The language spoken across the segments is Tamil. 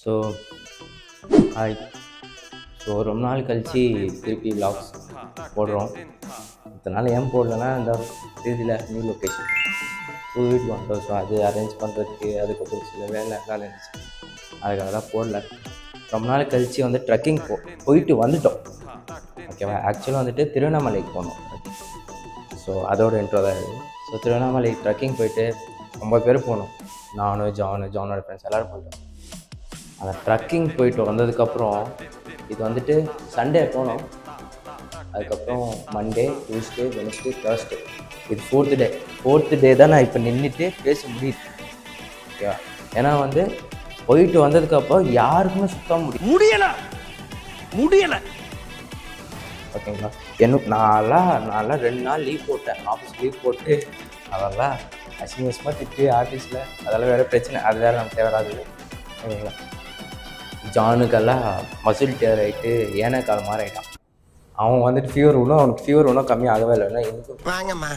So hi. ஸோ ரொம்ப நாள் கழித்து திருப்பி விலாக்ஸ் போடுறோம். இதனால் ஏன் போடலன்னா இந்த தேதியில் நியூ லொக்கேஷன் புது வீட்டுக்கு வந்தோம். ஸோ அது அரேஞ்ச் பண்ணுறதுக்கு அதுக்கப்புறம் சில வேலைலாம் இருந்துச்சு, அதுக்காக தான் போடல. ரொம்ப நாள் கழித்து வந்து ட்ரெக்கிங் போயிட்டு வந்துட்டோம். ஓகேவா? ஆக்சுவலாக வந்துட்டு திருவண்ணாமலைக்கு போனோம். ஸோ அதோட இன்ட்ரோ தான் இது. ஸோ திருவண்ணாமலை ட்ரெக்கிங் போயிட்டு 9 பேர் போனோம். நானும் ஜானோட ஃப்ரெண்ட்ஸ் எல்லோரும் போயிட்டோம். அந்த ட்ரெக்கிங் போயிட்டு வந்ததுக்கப்புறம் இது வந்துட்டு சண்டே போனோம். அதுக்கப்புறம் மண்டே, டியூஸ்டே, வெனஸ்டே, தேர்ஸ்டே, இது ஃபோர்த்து டே தான் நான் இப்போ நின்றுட்டு பேச முடியுது. ஓகேவா? ஏன்னா வந்து போயிட்டு வந்ததுக்கப்புறம் யாருக்குமே சுத்த முடியலை. ஓகேங்களா? நான்லாம் 2 நாள் லீவ் போட்டேன். ஆஃபீஸ் லீவ் போட்டு அதெல்லாம் அசிங்கமாக திட்டு ஆஃபீஸில், அதெல்லாம் வேறு பிரச்சனை, அது வேறு நமக்கு தேவையாகுது. ஓகேங்களா? ஜானுக்கெல்லாம் மசில் டேர் ஆகிட்டு ஏனக்கால் மாதிரி ஆகிட்டான். அவன் வந்துட்டு அவனுக்கு ஃபீவர் ஒன்றும் கம்மியாகவே இல்லைன்னா எனக்கு வாங்கம்மா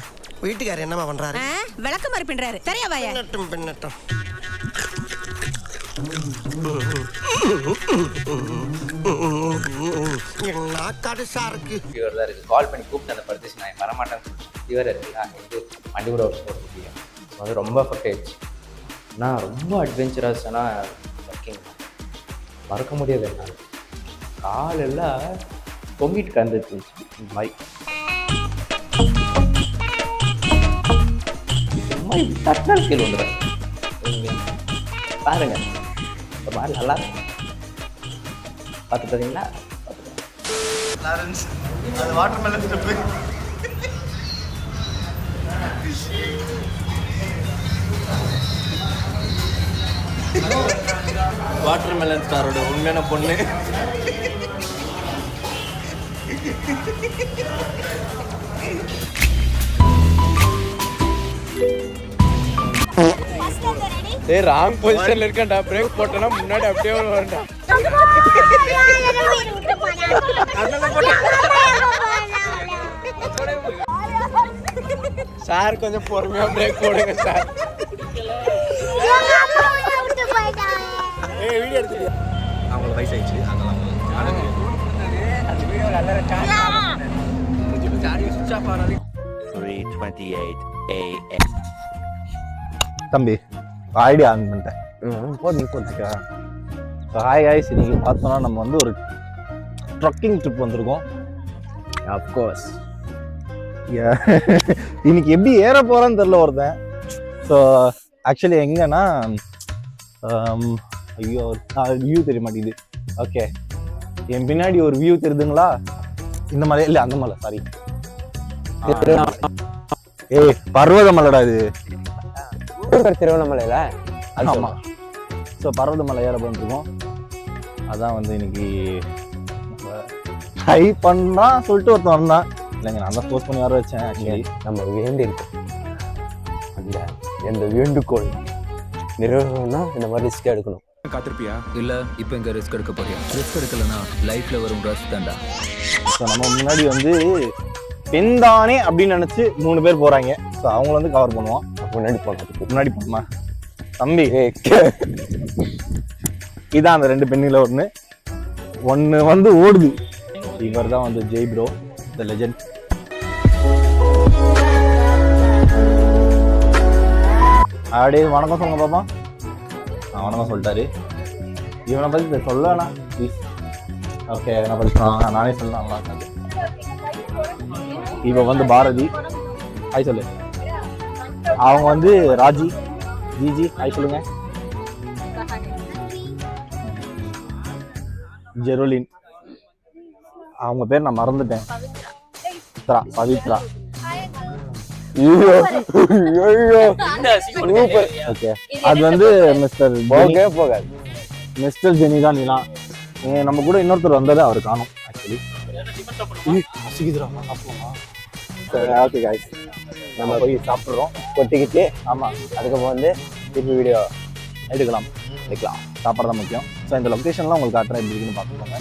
வீட்டுக்காரர் என்னம்மா பண்ணுறாரு? விளக்க மாதிரி பின்றாரு. சரியா வாயா? பின்னட்டும் கடுசா இருக்கு. ஃபீவர் தான் இருக்குது. கால் பண்ணி கூப்பிட்டு அந்த படுத்துச்சு, நான் வரமாட்டேன், ஃபீவர் இருக்குல்ல, இது வண்டி கூட ஒர்க் போட முடியும். ஸோ வந்து ரொம்ப எஃபெக்ட் ஆயிடுச்சு. ஆனால் ரொம்ப அட்வென்ச்சரஸாக ஒர்க்கிங் மறக்க முடியாது. என்னால் காலெல்லாம் பொங்கிட்டு கந்துச்சு இந்த மாதிரி. சும்மா டக்குனு கீழே வந்துடுறேன். பாருங்க, இந்த மாதிரி நல்லா இருக்கும். பார்த்துட்டீங்களா? அது watermelon step. Watermelon ஸ்டாரோட உண்மையான பொண்ணு. ஏய், ராங் பொசிஷன்ல இருக்கேன்டா. பிரேக் போட்டேன்னா முன்னாடி அப்படியே வரேன்டா. சார் கொஞ்சம் பொறுமையா பிரேக் போடுங்க சார். ஏய், வீடியோ எடுத்துட்டியா? அவங்களுக்கு வயசாயிடுச்சு, அதனால அந்த வீடியோ நல்லா இருக்கா? கொஞ்சம் சாரி சுவிட்ச் ஆஃப் ஆனாலே 3:28 AM. தம்பி ஐடியா ஆன் பண்ணிட்டேன். போட்டுக்கா. ஹாய் காய்ஸ், இன்னைக்கு பார்த்தோன்னா நம்ம வந்து ஒரு ட்ரக்கிங் ட்ரிப் வந்திருக்கோம். அஃப்கோர்ஸ் இன்னைக்கு எப்படி ஏற போகிறான்னு தெரில ஒருத்தன். ஸோ ஆக்சுவலி எங்கன்னா ஐயோ வியூ தெரிய மாட்டேங்குது. ஓகே, என் பின்னாடி ஒரு வியூ தெரியுதுங்களா? இந்த மலை இல்லை, அந்த மலை, சாரி. ஏய், பர்வத மலைடா இது. திருவண்ணாமலையில. ஆமாம். ஸோ பர்வத மலை ஏற போயிருக்கோம். அதான் வந்து இன்னைக்கு ட்ரை பண்ணான் சொல்லிட்டு ஒருத்தன் வந்தான். இல்லைங்க, நான் தான் போஸ்ட் பண்ணி வர வச்சேன். ஆக்சுவலி நம்ம வேண்டியிருக்கோம், அந்த எந்த வேண்டுகோள் நிறைவேறணும்னா இந்த மாதிரி ரிஸ்க் எடுக்கணும். காத்திருப்பியா? இல்ல இப்போ இங்க ரிஸ்க் எடுக்க போறியா? ரிஸ்க் எடுக்கலனா லைஃப்ல வரும் ரஷ் தான்டா. ஸோ நம்ம முன்னாடி வந்து பெண்தானே அப்படின்னு நினைச்சு 3 பேர் போறாங்க. ஸோ அவங்கள வந்து கவர் பண்ணுவோம். முன்னாடி போகணுமா தம்பி? இதான் அந்த 2 பெண்ணில் ஒன்று வந்து ஓடுது. இவர் தான் வந்து ஜெய் ப்ரோ, த லெஜெண்ட். அப்படியே வணக்கம் சொல்லுங்க பாப்பா. வணக்கம் சொல்லிட்டாரு. இவனை பற்றி சொல்லணா ப்ளீஸ். ஓகே, என்ன படிச்சான்? நானே சொல்லலாம், நல்லா இருக்காது. இவ வந்து பாரதி, ஹாய் சொல்லு. அவங்க வந்து ராஜி, ஜிஜி, ஹாய் சொல்லுங்க. ஜெரோலின், அவங்க பேர் நான் மறந்துட்டேன். பவித்ரா. ஓகே, அது வந்து மிஸ்டர் ஜெனி தான். நீலாம் நம்ம கூட இன்னொருத்தர் வந்தது, அவர் காணும். ஆக்சுவலி ஓகே காய்ஸ், நம்ம போய் சாப்பிட்றோம் கொட்டிக்கிட்டு. ஆமாம், அதுக்கப்புறம் வந்து திருப்பி வீடியோ எடுக்கலாம். சாப்பிட்றது தான் முக்கியம். ஸோ இந்த லொக்கேஷன்லாம் உங்களுக்கு காட்டுறேன், எப்படி இருக்குன்னு பார்த்துக்கோங்க.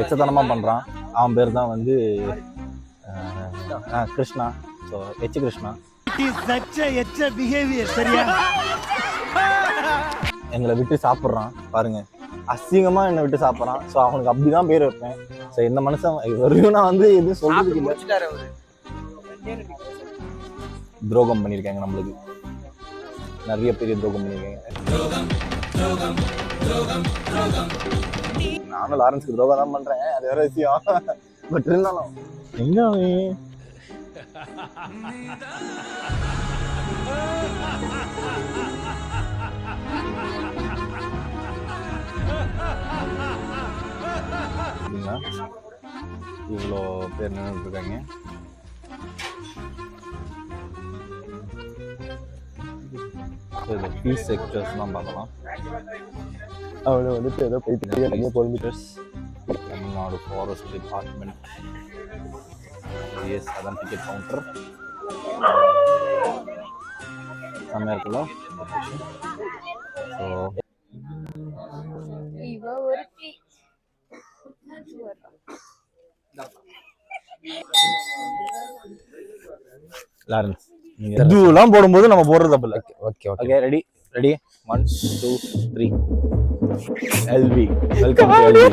எச்சத்தனமாக பண்ணுறான். அவன் பேர் தான் வந்து கிருஷ்ணா. ஸோ கிருஷ்ணா எங்களை விட்டு சாப்பிட்றான் பாருங்க, அசிங்கமா என்னை விட்டு சாப்பிட்றான். ஸோ அவனுக்கு அப்படிதான் பேர் வைப்பேன். ஸோ இந்த மனுஷன் வரையும் நான் வந்து எதுவும் சொல்றதுக்கு இல்லை. துரோகம் பண்ணியிருக்காங்க, நம்மளுக்கு நிறைய பேர் துரோகம் பண்ணியிருக்காங்க. நானும் லாரன்ஸ்க்கு துரோகம் தான் பண்றேன், அது வேற விஷயம். பட் இருந்தாலும் எங்க அவன் இவ்வளோ பேர் நின்றுட்டு இருக்காங்க. பீஸ் செக்டர்ஸ்லாம் பார்க்கலாம். அவளை வந்துட்டு ஏதோ போயிட்டு kilometres Tamil Nadu forest department. Yes, அதான் டிக்கெட் கவுண்டர். செம்மையாக இருக்குல்ல. ஸோ லாரன்ஸ் இதுலாம் போடும்போது நம்ம போடுறது தப்பு இல்லை. Okay okay, ready 1 2 3. LV welcome to LV.